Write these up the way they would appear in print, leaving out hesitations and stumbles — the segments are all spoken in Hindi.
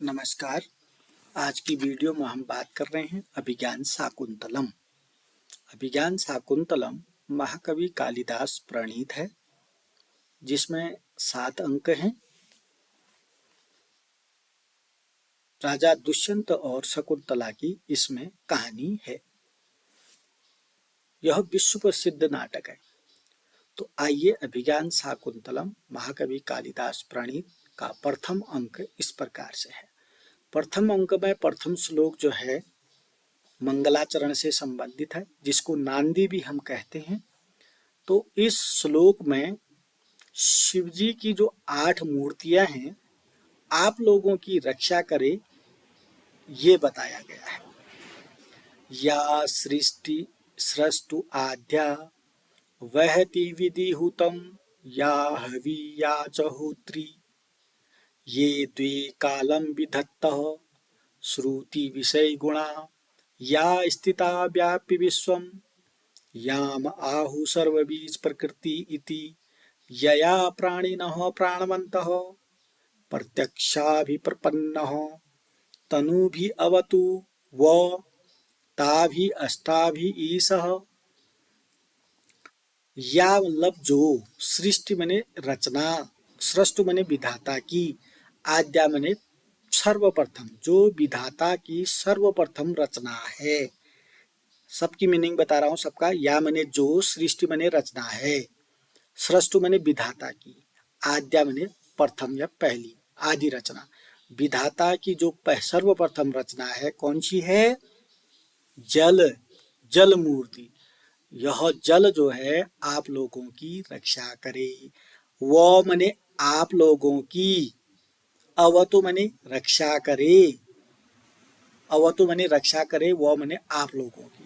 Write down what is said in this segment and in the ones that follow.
नमस्कार। आज की वीडियो में हम बात कर रहे हैं अभिज्ञान शाकुंतलम। अभिज्ञान शाकुंतलम महाकवि कालिदास प्रणीत है, जिसमें 7 अंक हैं। राजा दुष्यंत और शकुंतला की इसमें कहानी है। यह विश्व प्रसिद्ध नाटक है। तो आइए अभिज्ञान शाकुंतलम महाकवि कालिदास प्रणीत का प्रथम अंक इस प्रकार से है। प्रथम अंक में प्रथम श्लोक जो है मंगलाचरण से संबंधित है, जिसको नांदी भी हम कहते हैं। तो इस श्लोक में शिव जी की जो 8 मूर्तियां हैं, आप लोगों की रक्षा करे, ये बताया गया है। या सृष्टि सृष्टु आद्या वहति विधिहुतम या हवि या च होत्री ये द्वे कालम विधत्तः श्रुति विषय गुणा या स्थिता व्यापि विश्वम याम आहु सर्वबीज प्रकृति इति यया प्राणिनः प्राणवन्तः प्रत्यक्षाभिप्रपन्नः तनुभि अवतु व ताभि अस्ताभि ईशः। या मतलब जो सृष्टि मने रचना, सृष्टि मने विधाता की, आद्या मने सर्वप्रथम, जो विधाता की सर्वप्रथम रचना है। सबकी मीनिंग बता रहा हूं सबका। या मने जो, सृष्टि मने रचना है, सृष्टि मने विधाता की, आद्या मने प्रथम या पहली, आदि रचना। विधाता की जो सर्वप्रथम रचना है, कौन सी है? जल, जल मूर्ति। यह जल जो है आप लोगों की रक्षा करे। वो मने आप लोगों की, अवतु मने रक्षा करे, अवतु मने रक्षा करे, वो मने आप लोगों की।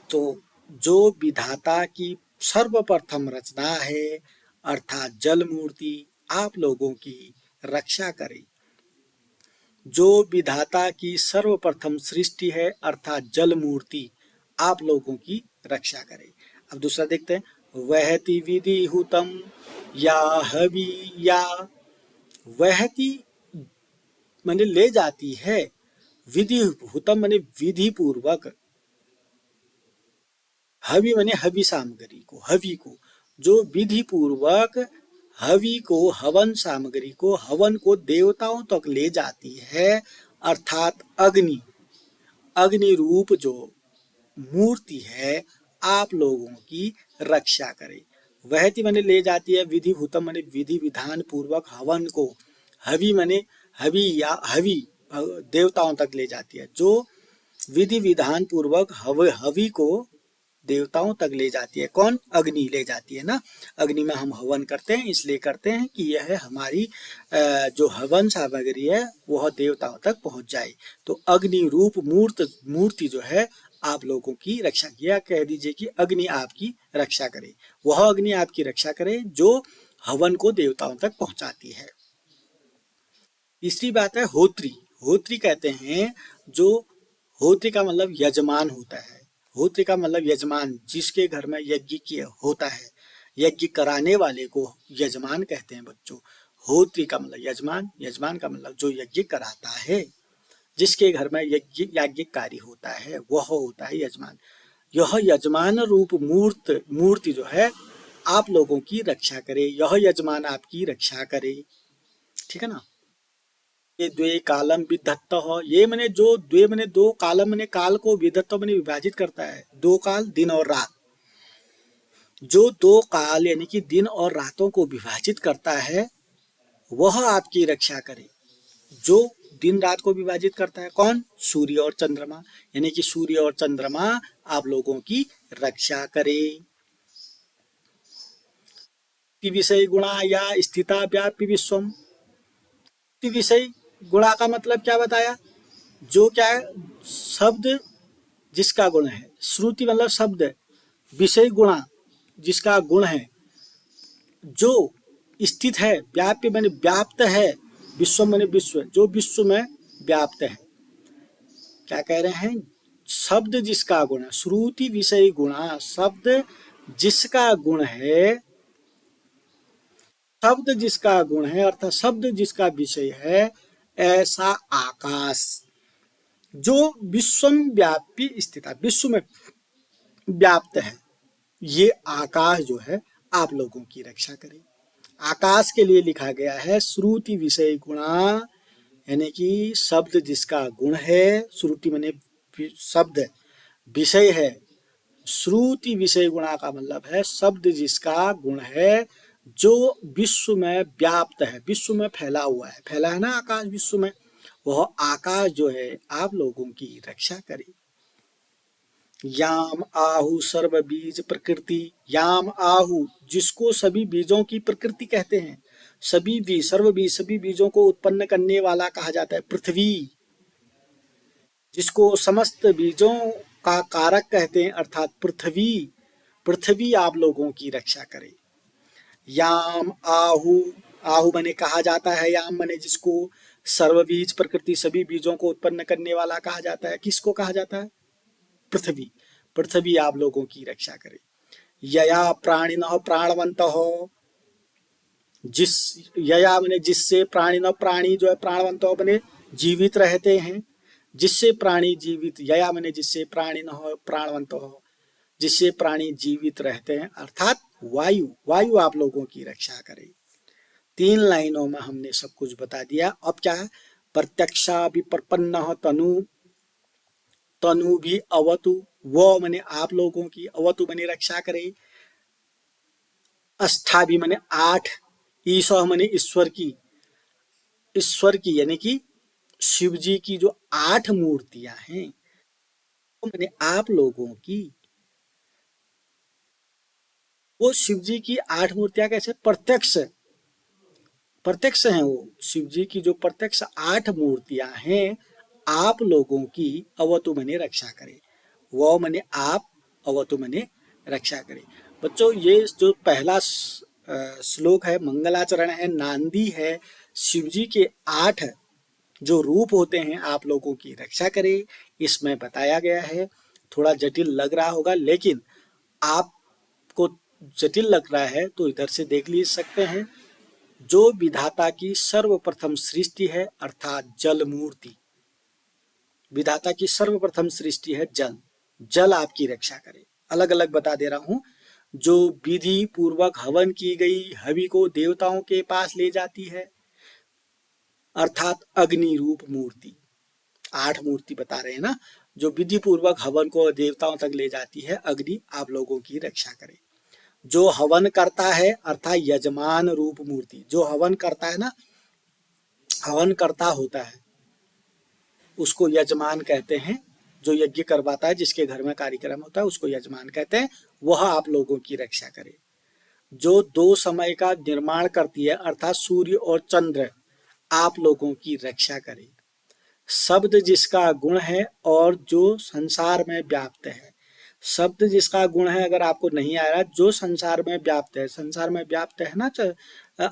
तो जो विधाता की सर्वप्रथम रचना है, अर्थात जल मूर्ति, आप लोगों की रक्षा करे। जो विधाता की सर्वप्रथम सृष्टि है, अर्थात जल मूर्ति, आप लोगों की रक्षा करे। अब दूसरा देखते हैं। वहति विधिहुतम या हवि या, वहति माने ले जाती है, विधिहुतम माने विधि पूर्वक, हवि माने हवि सामग्री को, हवि को, जो विधि पूर्वक हवि को, हवन सामग्री को, हवन को देवताओं तक ले जाती है, अर्थात अग्नि, अग्नि रूप जो मूर्ति है, आप लोगों की रक्षा करे। वहति माने ले जाती है, विधिहुतम माने विधि विधान पूर्वक हवन को, हवि माने हवि या हवि देवताओं तक ले जाती है, जो विधि विधान पूर्वक हवि को देवताओं तक ले जाती है। कौन? अग्नि ले जाती है ना। अग्नि में हम हवन करते हैं, इसलिए करते हैं कि यह हमारी जो हवन सामग्री है वह देवताओं तक पहुंच जाए। तो अग्नि रूप मूर्ति जो है आप लोगों की रक्षा, या कह दीजिए कि अग्नि आपकी रक्षा करे, वह अग्नि आपकी रक्षा करे जो हवन को देवताओं तक पहुंचाती है। तीसरी बात है होत्री। होत्री कहते हैं जो, होत्री का मतलब यजमान होता है। होत्री का मतलब यजमान, जिसके घर में यज्ञ होता है, यज्ञ कराने वाले को यजमान कहते हैं बच्चों। होत्री का मतलब यजमान, यजमान का मतलब जो यज्ञ कराता है, जिसके घर में यज्ञ कार्य होता है, वह होता है यजमान। यह यजमान रूप मूर्ति जो है आप लोगों की रक्षा करे, यह यजमान आपकी रक्षा करे। ठीक है ना। ये द्वे कालम विधत्त हो, ये मने जो, द्वे मने दो, कालम मने काल को, विधत्त मने विभाजित करता है। दो काल, दिन और रात। जो दो काल यानी कि दिन और रातों को विभाजित करता है, वह आपकी रक्षा करे। जो दिन रात को विभाजित करता है, कौन? सूर्य और चंद्रमा, यानी कि सूर्य और चंद्रमा आप लोगों की रक्षा करे। विषय गुणा या स्थिता व्यापी विश्वम। विषय गुणा का मतलब क्या बताया? जो क्या है? शब्द जिसका गुण है। श्रुति मतलब शब्द, विषय गुणा जिसका गुण है, जो स्थित है, व्याप्य माने व्याप्त है, विश्व माने विश्व, जो विश्व में व्याप्त है। क्या कह रहे हैं? शब्द जिसका गुण है, श्रुति विषय गुणा, शब्द जिसका गुण है, शब्द जिसका गुण है, अर्थात शब्द जिसका विषय है, ऐसा आकाश जो विश्वम व्यापी स्थित है, विश्व में व्याप्त है, ये आकाश जो है आप लोगों की रक्षा करे। आकाश के लिए लिखा गया है श्रुति विषय गुणा, यानी कि शब्द जिसका गुण है, श्रुति माने शब्द, विषय है, श्रुति विषय गुणा का मतलब है शब्द जिसका गुण है, जो विश्व में व्याप्त है, विश्व में फैला हुआ है, फैला है ना आकाश विश्व में, वह आकाश जो है आप लोगों की रक्षा करे। याम आहु सर्व बीज प्रकृति, याम आहु जिसको सभी बीजों की प्रकृति कहते हैं, सभी बीज, सर्व बीज, सभी बीजों को उत्पन्न करने वाला कहा जाता है पृथ्वी, जिसको समस्त बीजों का कारक कहते हैं अर्थात पृथ्वी, पृथ्वी आप लोगों की रक्षा करे। याम आहु, आहु बने कहा जाता है, याम बने जिसको सर्वबीज प्रकृति, सभी बीजों को उत्पन्न करने वाला कहा जाता है, किसको कहा जाता है? पृथ्वी, पृथ्वी आप लोगों की रक्षा करे। यया प्राणिनः प्राणवन्तः, जिस, यया बने जिससे, प्राणिनः प्राणी जो है प्राणवन्तः बने जीवित रहते हैं, जिससे प्राणी जीवित, यया बने जिससे, प्राणिनः प्राणवन्तः जिससे प्राणी जीवित रहते हैं, अर्थात वायु, वायु आप लोगों की रक्षा करे। 3 लाइनों में हमने सब कुछ बता दिया। अब क्या है? प्रत्यक्षा विप्रपन्नः तनु, तनु भी अवतु, वो मने आप लोगों की, अवतु मने रक्षा करे। अष्टा भी मने 8, ईशः मने ईश्वर की, ईश्वर की यानी कि शिव जी की जो 8 मूर्तियां हैं, वो मने आप लोगों की, वो शिव जी की 8 मूर्तियां कैसे? प्रत्यक्ष, प्रत्यक्ष हैं वो शिव जी की जो प्रत्यक्ष 8 मूर्तियां हैं, आप लोगों की अवतु मने रक्षा करे। वो मने आप, अवतु मने रक्षा करे। बच्चों ये जो पहला श्लोक है मंगलाचरण है, नांदी है, शिव जी के 8 जो रूप होते हैं आप लोगों की रक्षा करे, इसमें बताया गया है। थोड़ा जटिल लग रहा होगा, लेकिन आपको जटिल लग रहा है तो इधर से देख ली सकते हैं। जो विधाता की सर्वप्रथम सृष्टि है अर्थात जल मूर्ति, विधाता की सर्वप्रथम सृष्टि है जल, जल आपकी रक्षा करे। अलग अलग बता दे रहा हूं। जो विधि पूर्वक हवन की गई हवि को देवताओं के पास ले जाती है अर्थात अग्नि रूप मूर्ति, 8 मूर्ति बता रहे हैं ना, जो विधि पूर्वक हवन को देवताओं तक ले जाती है, अग्नि आप लोगों की रक्षा करे। जो हवन करता है अर्थात यजमान रूप मूर्ति, जो हवन करता है ना, हवन करता होता है उसको यजमान कहते हैं, जो यज्ञ करवाता है, जिसके घर में कार्यक्रम होता है उसको यजमान कहते हैं, वह आप लोगों की रक्षा करे। जो 2 समय का निर्माण करती है अर्थात सूर्य और चंद्र, आप लोगों की रक्षा करे। शब्द जिसका गुण है और जो संसार में व्याप्त है, शब्द जिसका गुण है, अगर आपको नहीं आ रहा, जो संसार में व्याप्त है, संसार में व्याप्त है ना,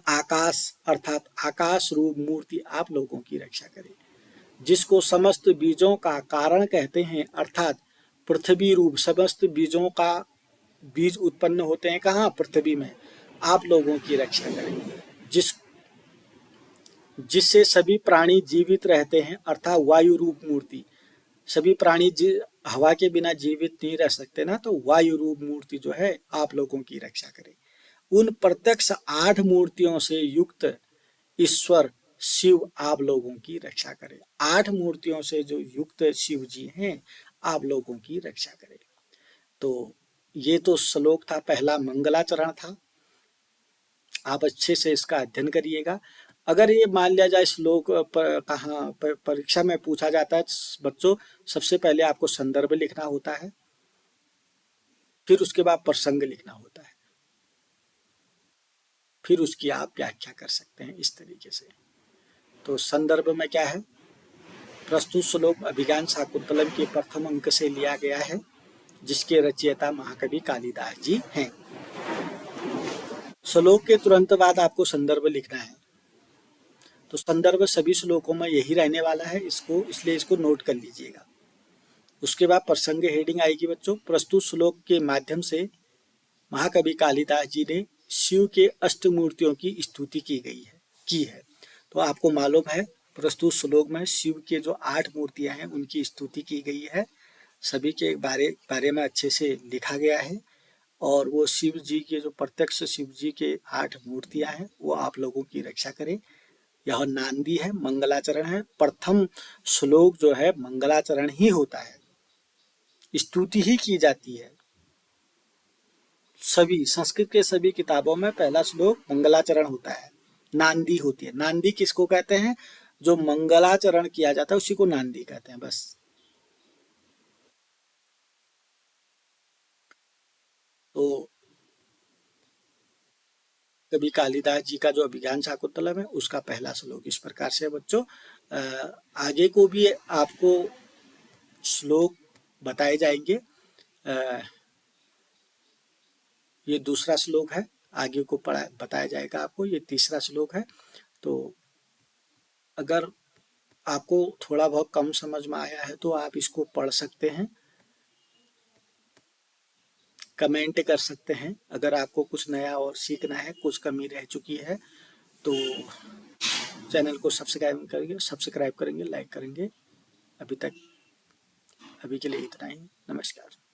आकाश अर्थात आकाश रूप मूर्ति आप लोगों की रक्षा करे। जिसको समस्त बीजों का कारण कहते हैं अर्थात पृथ्वी रूप, समस्त बीजों का बीज उत्पन्न होते हैं कहाँ? पृथ्वी में, आप लोगों की रक्षा करें। जिससे सभी प्राणी जीवित रहते हैं अर्थात वायु रूप मूर्ति, सभी प्राणी हवा के बिना जीवित नहीं रह सकते ना, तो वायु रूप मूर्ति जो है आप लोगों की रक्षा करे। उन प्रत्यक्ष 8 मूर्तियों से युक्त ईश्वर शिव आप लोगों की रक्षा करे। 8 मूर्तियों से जो युक्त शिव जी हैं आप लोगों की रक्षा करे। तो ये तो श्लोक था, पहला मंगलाचरण था। आप अच्छे से इसका अध्ययन करिएगा। अगर ये मान लिया जाए श्लोक कहाँ परीक्षा में पूछा जाता है बच्चों, सबसे पहले आपको संदर्भ लिखना होता है, फिर उसके बाद प्रसंग लिखना होता है, फिर उसकी आप व्याख्या कर सकते हैं इस तरीके से। तो संदर्भ में क्या है? प्रस्तुत श्लोक अभिज्ञान शाकुंतलम के प्रथम अंक से लिया गया है, जिसके रचयिता महाकवि कालिदास जी हैं। श्लोक के तुरंत बाद आपको संदर्भ लिखना है। तो संदर्भ सभी श्लोकों में यही रहने वाला है, इसको इसलिए इसको नोट कर लीजिएगा। उसके बाद प्रसंग हेडिंग आएगी बच्चों। प्रस्तुत श्लोक के माध्यम से महाकवि कालिदास जी ने शिव के अष्टमूर्तियों की स्तुति की है। तो आपको मालूम है प्रस्तुत श्लोक में शिव के जो 8 मूर्तियां हैं उनकी स्तुति की गई है। सभी के बारे में अच्छे से लिखा गया है। और वो शिव जी के जो प्रत्यक्ष शिव जी के 8 मूर्तियां हैं वो आप लोगों की रक्षा करें। यह नांदी है, मंगलाचरण है। प्रथम श्लोक जो है मंगलाचरण ही होता है, स्तुति ही की जाती है। सभी संस्कृत के सभी किताबों में पहला श्लोक मंगलाचरण होता है, नांदी होती है। नांदी किसको कहते हैं? जो मंगलाचरण किया जाता है उसी को नांदी कहते हैं। बस। तो कवि कालिदास जी का जो अभिज्ञान शाकुंतलम है उसका पहला श्लोक इस प्रकार से है बच्चों। आगे को भी आपको श्लोक बताए जाएंगे। ये दूसरा श्लोक है, आगे को पढ़ा बताया जाएगा आपको। ये तीसरा श्लोक है। तो अगर आपको थोड़ा बहुत कम समझ में आया है तो आप इसको पढ़ सकते हैं, कमेंट कर सकते हैं। अगर आपको कुछ नया और सीखना है, कुछ कमी रह चुकी है तो चैनल को सब्सक्राइब करेंगे, लाइक करेंगे। अभी के लिए इतना ही। नमस्कार।